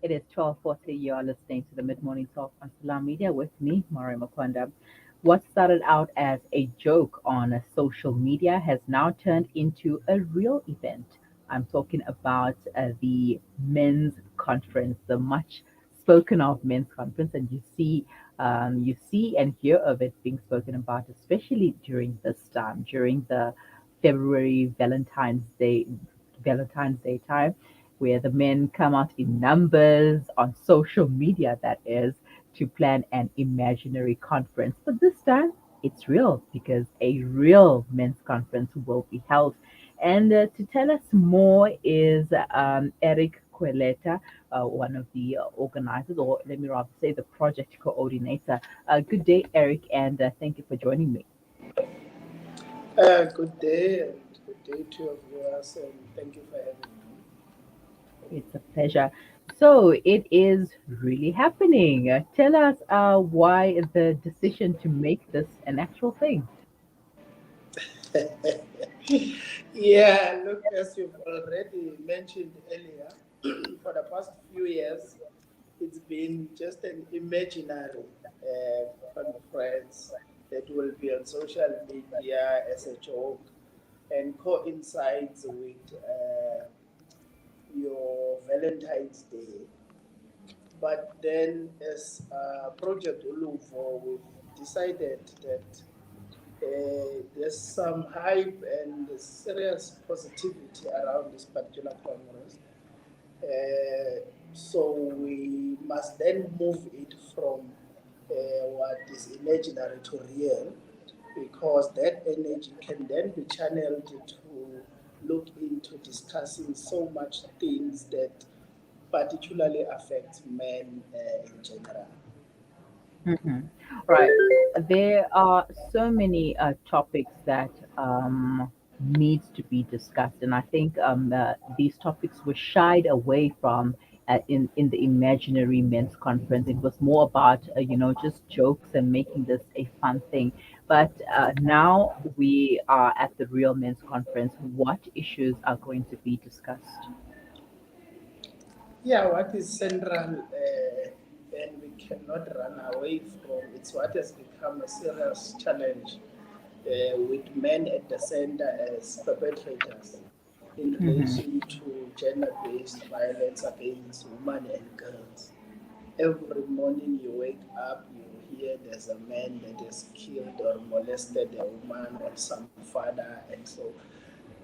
It is 12:40. You are listening to the Mid-Morning Talk on Salam Media with me, Mari Makwanda. What started out as a joke on social media has now turned into a real event. I'm talking about the men's conference, the much spoken of men's conference, and you see and hear of it being spoken about, especially during this time, during the February Valentine's Day time, where the men come out in numbers on social media, that is, to plan an imaginary conference. But this time, it's real because a real men's conference will be held. And to tell us more is Erick Kweleta, one of the organizers, or let me rather say the project coordinator. Good day, Eric, and thank you for joining me. Good day and good day to your viewers, and thank you for having me. It's a pleasure. So it is really happening. Tell us why the decision to make this an actual thing. Yeah, look, as you've already mentioned earlier, for the past few years, it's been just an imaginary conference that will be on social media as a joke and coincides with your Valentine's Day. But then, as Project Uluvo, we've decided that there's some hype and serious positivity around this particular congress. So we must then move it from what is imaginary to real, because that energy can then be channeled to look into discussing so much things that particularly affect men in general. Hmm. Right. There are so many topics that needs to be discussed, and I think these topics were shied away from in the imaginary men's conference. It was more about just jokes and making this a fun thing. But now we are at the real men's conference. What issues are going to be discussed? Yeah, what is central and we cannot run away from, it's what has become a serious challenge with men at the center as perpetrators in Hmm. relation to gender-based violence against women and girls. Every morning you wake up, you hear there's a man that has killed or molested a woman or some father, and so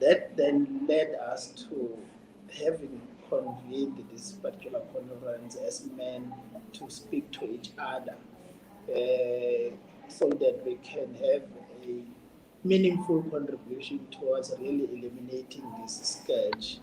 that then led us to having convened this particular conference as men to speak to each other, so that we can have a meaningful contribution towards really eliminating this scourge.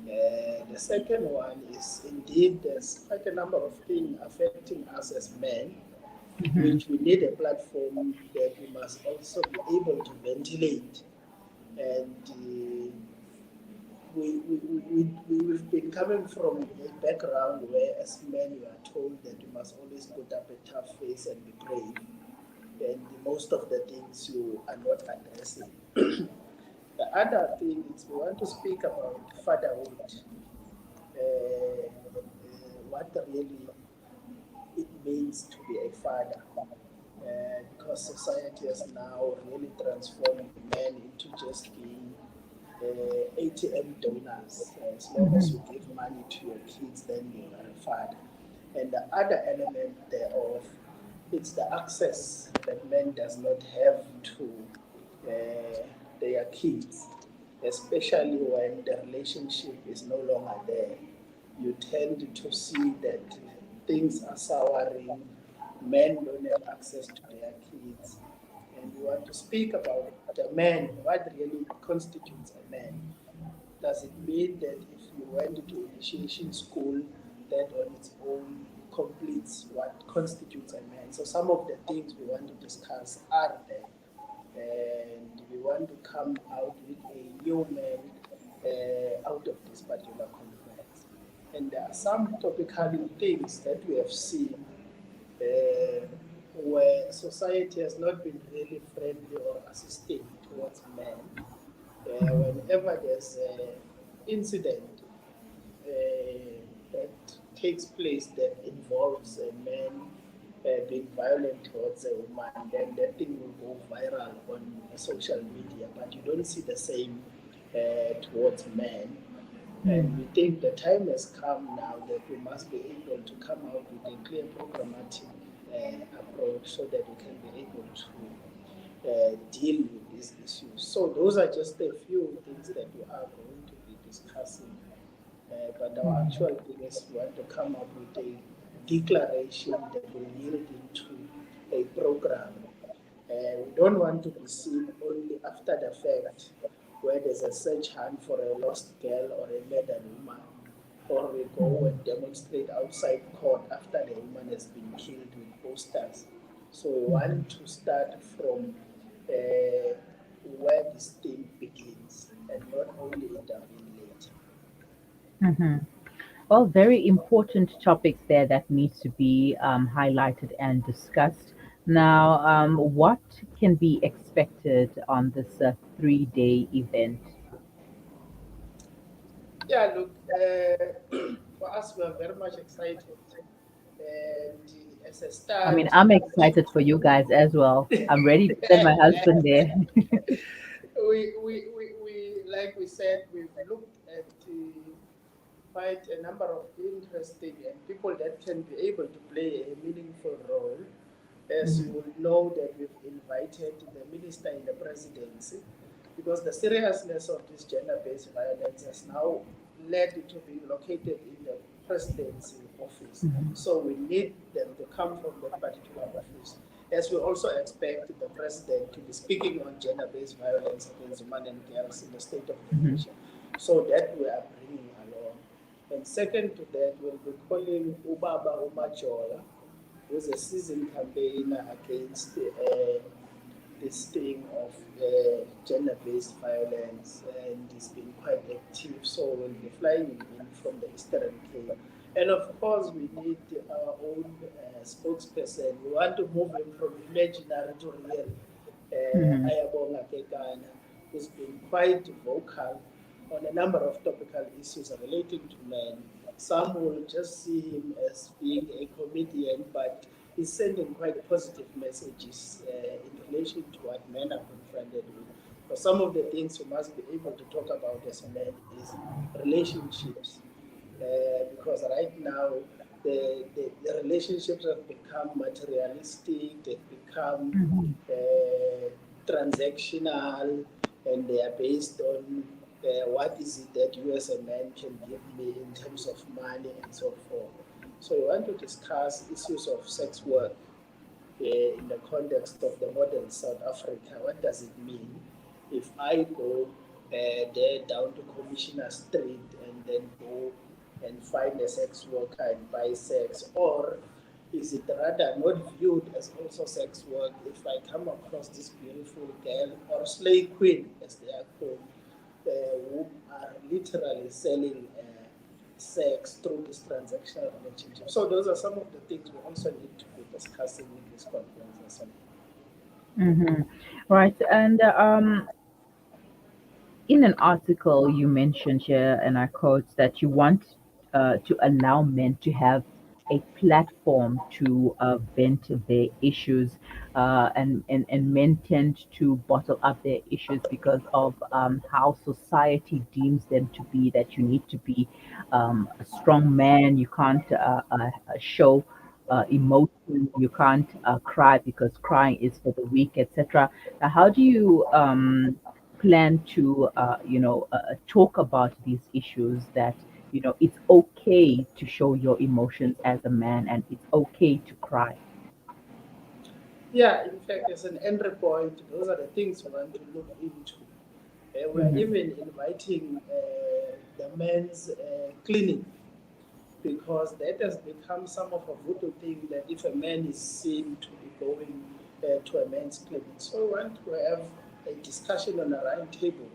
The second one is indeed there's quite a number of things affecting us as men, Hmm. which we need a platform that we must also be able to ventilate. And we've been coming from a background where, as men, you are told that you must always put up a tough face and be brave. And most of the things you are not addressing. The other thing is we want to speak about fatherhood, what really it means to be a father. Because society has now really transformed men into just being ATM donors. As long as you give money to your kids, then you are a father. And the other element thereof, it's the access that men does not have to their kids, especially when the relationship is no longer there. You tend to see that things are souring, men don't have access to their kids. And we want to speak about the man, what really constitutes a man. Does it mean that if you went to initiation school, that on its own completes what constitutes a man? So some of the things we want to discuss are there. And we want to come out with a new man out of this particular conference. And there are some topical things that we have seen uh, where society has not been really friendly or assisting towards men. Whenever there's an incident that takes place that involves a man being violent towards a woman, then that thing will go viral on social media. But you don't see the same towards men. And we think the time has come now that we must be able to come out with a clear programmatic approach so that we can be able to deal with these issues. So those are just a few things that we are going to be discussing. But our actual thing is we want to come up with a declaration that will yield into a program. We don't want to be seen only after the fact, where there's a search hunt for a lost girl or a murdered woman, or we go and demonstrate outside court after the woman has been killed with posters. So we want to start from where this thing begins and not only intervene later. Mm-hmm. Well, very important topics there that needs to be highlighted and discussed. Now, what can be expected on this 3-day event? Yeah, look, for us, we are very much excited. And as a I mean, start, I'm excited for you guys as well. I'm ready to send my husband there. like we said, we've looked at quite a number of interesting and people that can be able to play a meaningful role. As you Mhm, will know, that we've invited the minister in the presidency because the seriousness of this gender-based violence has now led to being located in the presidency office. mhm, So we need them to come from that particular office. As we also expect the president to be speaking on gender-based violence against women and girls in the State of the mhm, Nation. So that we are bringing along. And second to that, we'll be calling Ubaba Umajola, who's a seasoned campaigner against this thing of gender-based violence, and he's been quite active. So we'll be flying him in from the Eastern Cape. And of course, we need our own spokesperson. We want to move him from imaginary to real. mhm, Ayabonga Kekana, who's been quite vocal on a number of topical issues relating to men. Some will just see him as being a comedian, but he's sending quite positive messages in relation to what men are confronted with. But some of the things we must be able to talk about as men is relationships, because right now the relationships have become materialistic, they've become mhm, uh, transactional, and they are based on what is it that you as a man can give me in terms of money and so forth. So we want to discuss issues of sex work in the context of the modern South Africa. What does it mean if I go there down to Commissioner Street and then go and find a sex worker and buy sex? Or is it rather not viewed as also sex work if I come across this beautiful girl or slave queen, as they are called, who are literally selling sex through this transactional relationship? So those are some of the things we also need to be discussing in this conference as well. mhm. Right. And in an article, you mentioned here, and I quote, that you want to allow men to have a platform to vent their issues, and men tend to bottle up their issues because of how society deems them to be. That you need to be a strong man, you can't show emotion, you can't cry because crying is for the weak, etc. How do you plan to talk about these issues, that it's okay to show your emotions as a man and it's okay to cry? Yeah, in fact, as an entry point, those are the things we want to look into. We are Hmm. even inviting the men's clinic, because that has become some of a voodoo thing that if a man is seen to be going to a men's clinic. So we want to have a discussion on a round table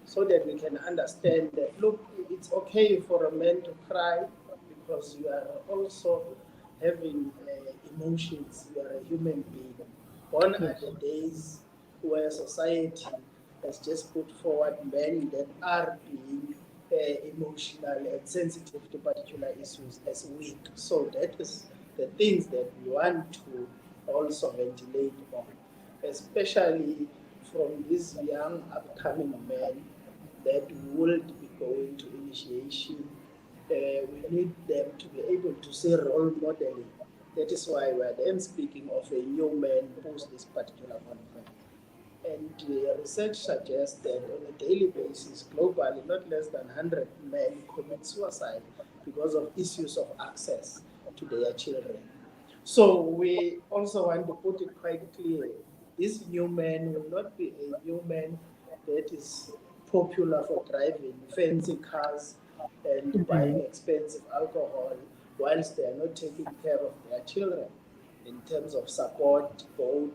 so that we can understand that, look, it's okay for a man to cry because you are also having emotions, you are a human being. Gone are Yes. the days where society has just put forward men that are being emotional and sensitive to particular issues as weak. So that is the things that we want to also ventilate on, especially from these young upcoming men that would be going to initiation. We need them to be able to see role modeling. That is why we are then speaking of a new man post this particular conference. And research suggests that on a daily basis, globally, not less than 100 men commit suicide because of issues of access to their children. So we also want to put it quite clear. This new man will not be a new man that is popular for driving fancy cars and Mm-hmm. buying expensive alcohol whilst they are not taking care of their children in terms of support, both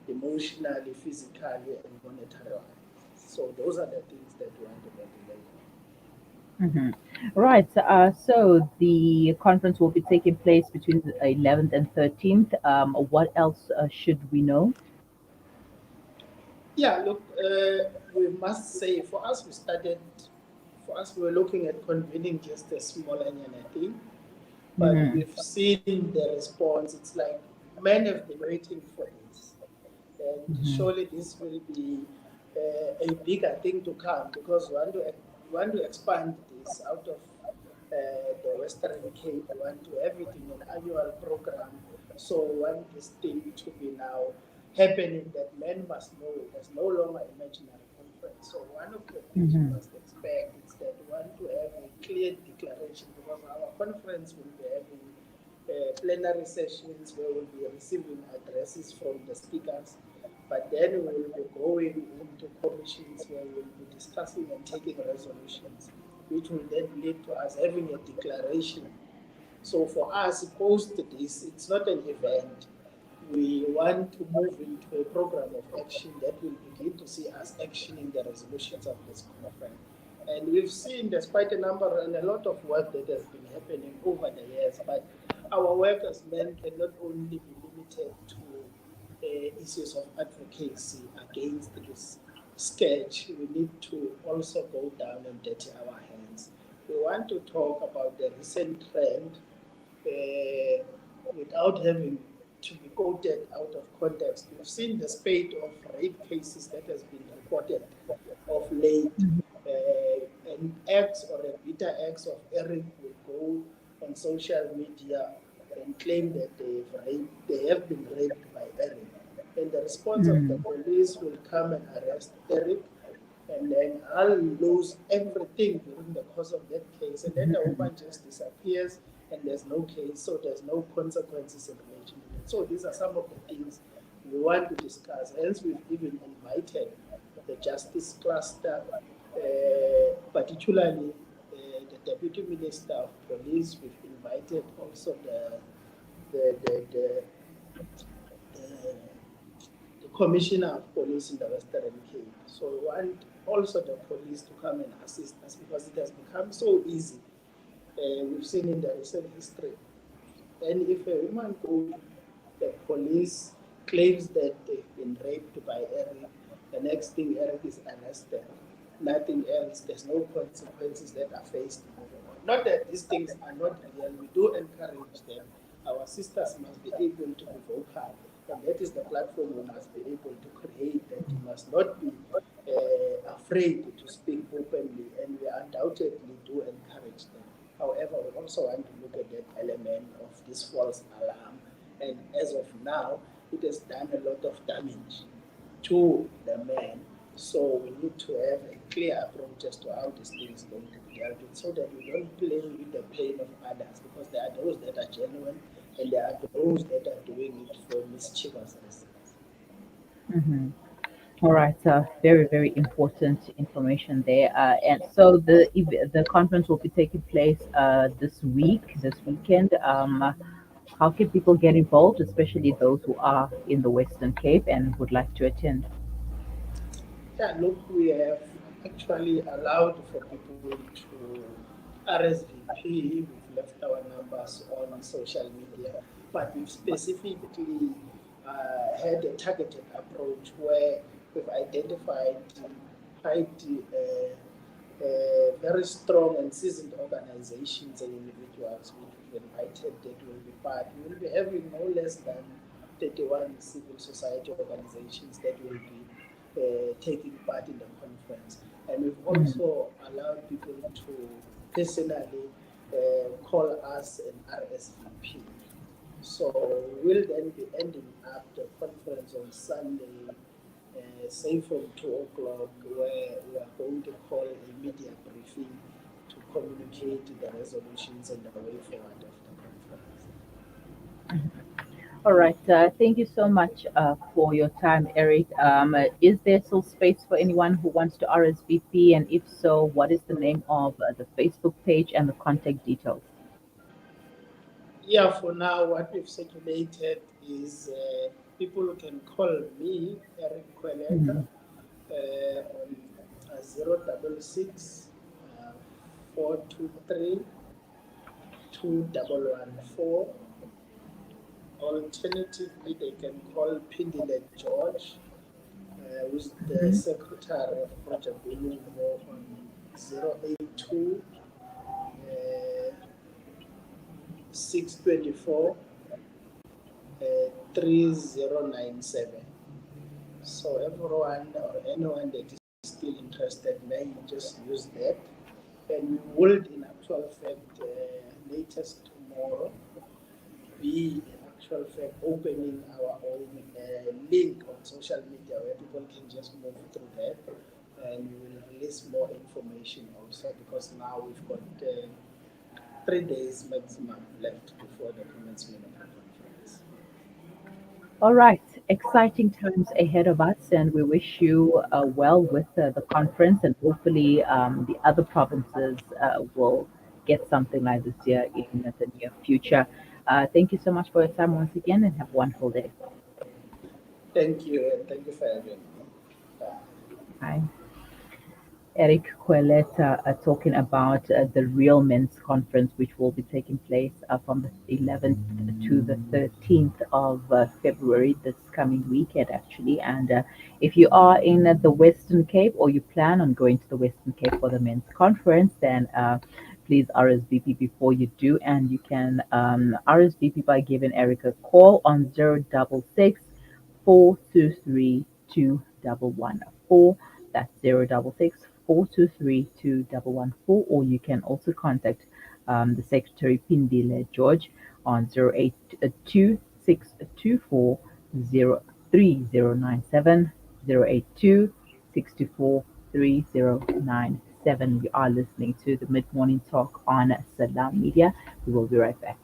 emotionally, physically, and monetary. So those are the things that we want to ventilate. Mm-hmm. Right. So the conference will be taking place between the 11th and 13th. What else should we know? Yeah, look, we must say for us, for us, we were looking at convening just a small Anyana thing, but Mm-hmm. we've seen the response. It's like men have been waiting for this. And Mm-hmm. surely this will be a bigger thing to come because we want to expand this out of the Western Cape. We want to have it in an annual program. So we want this thing to be now happening that men must know there's no longer imaginary conference. So one of the things we Mm-hmm. must expect is that we want to have a clear declaration because our conference will be having plenary sessions where we'll be receiving addresses from the speakers, but then we will be going into commissions where we'll be discussing and taking resolutions, which will then lead to us having a declaration. So for us, post this, it's not an event. We want to move into a program of action that will begin to see us actioning the resolutions of this conference. And we've seen there's quite a number and a lot of work that has been happening over the years, but our work as men cannot only be limited to issues of advocacy against this sketch. We need to also go down and dirty our hands. We want to talk about the recent trend without having to be quoted out of context. We've seen the spate of rape cases that has been reported of late. An ex or a bitter ex of Eric will go on social media and claim that they have been raped by Eric. And the response of the Mm-hmm. police will come and arrest Eric, and then I'll lose everything during the course of that case. And then the Mm-hmm. woman just disappears and there's no case, so there's no consequences in relation to that. So these are some of the things we want to discuss. Hence, we've even invited the Justice Cluster, particularly the Deputy Minister of Police. We've invited also the, the the Commissioner of Police in the Western Cape. So we want also the police to come and assist us because it has become so easy. We've seen in the recent history. And if a woman goes to the police, claims that they've been raped by Eric, the next thing Eric is arrested. Nothing else. There's no consequences that are faced moving on. Not that these things are not real. We do encourage them. Our sisters must be able to be vocal, and that is the platform we must be able to create. That you must not be afraid to speak openly, and we undoubtedly do encourage them. However, we also want to look at that element of this false alarm, and as of now, it has done a lot of damage to the man. So we need to have a clear approach as to how this thing is going to be dealt with so that we don't play with the pain of others because there are those that are genuine and there are those that are doing it for mischievous reasons. Mm-hmm. All right, very, very important information there. And so the conference will be taking place this weekend. How can people get involved, especially those who are in the Western Cape and would like to attend? Yeah, look, we have actually allowed for people to RSVP. We've left our numbers on social media, but we've specifically had a targeted approach where we've identified quite very strong and seasoned organizations and individuals which we've invited that will be part. We will be having no less than 31 civil society organizations that will be taking part in the conference. And we've Mhm. also allowed people to personally call us an RSVP. So we'll then be ending up the conference on Sunday, say from 2 o'clock, where we are going to call a media briefing to communicate the resolutions and the way forward of the conference. All right. Thank you so much for your time, Eric. Is there still space for anyone who wants to RSVP? And if so, what is the name of the Facebook page and the contact details? Yeah, for now, what we've circulated is people can call me, Erick Kweleta, Mhm. on 066 423 2114. Alternatively, they can call Pindile George, who's the Mhm. secretary of Project Bulungo, on 082 624 3097. So everyone or anyone that is still interested may just use that. And we will, in actual fact, latest tomorrow, be in actual fact opening our own link on social media where people can just move through that, and we will release more information also, because now we've got 3 days maximum left before the commencement of the conference. All right. Exciting times ahead of us, and we wish you well with the conference, and hopefully the other provinces will get something like this year in the near future. Thank you so much for your time once again, and have a wonderful day. Thank you, and thank you for having me. Bye. Bye. Erick Kweleta talking about the Real Men's Conference, which will be taking place from the 11th to the 13th of February, this coming weekend, actually. And if you are in the Western Cape, or you plan on going to the Western Cape for the Men's Conference, then please RSVP before you do. And you can RSVP by giving Eric a call on 066 423 2114. That's 066 423 2114. Or you can also contact the Secretary Pindile George on 082 624 3097, 082 624 3097. You are listening to the Mid Morning Talk on Salam Media. We will be right back.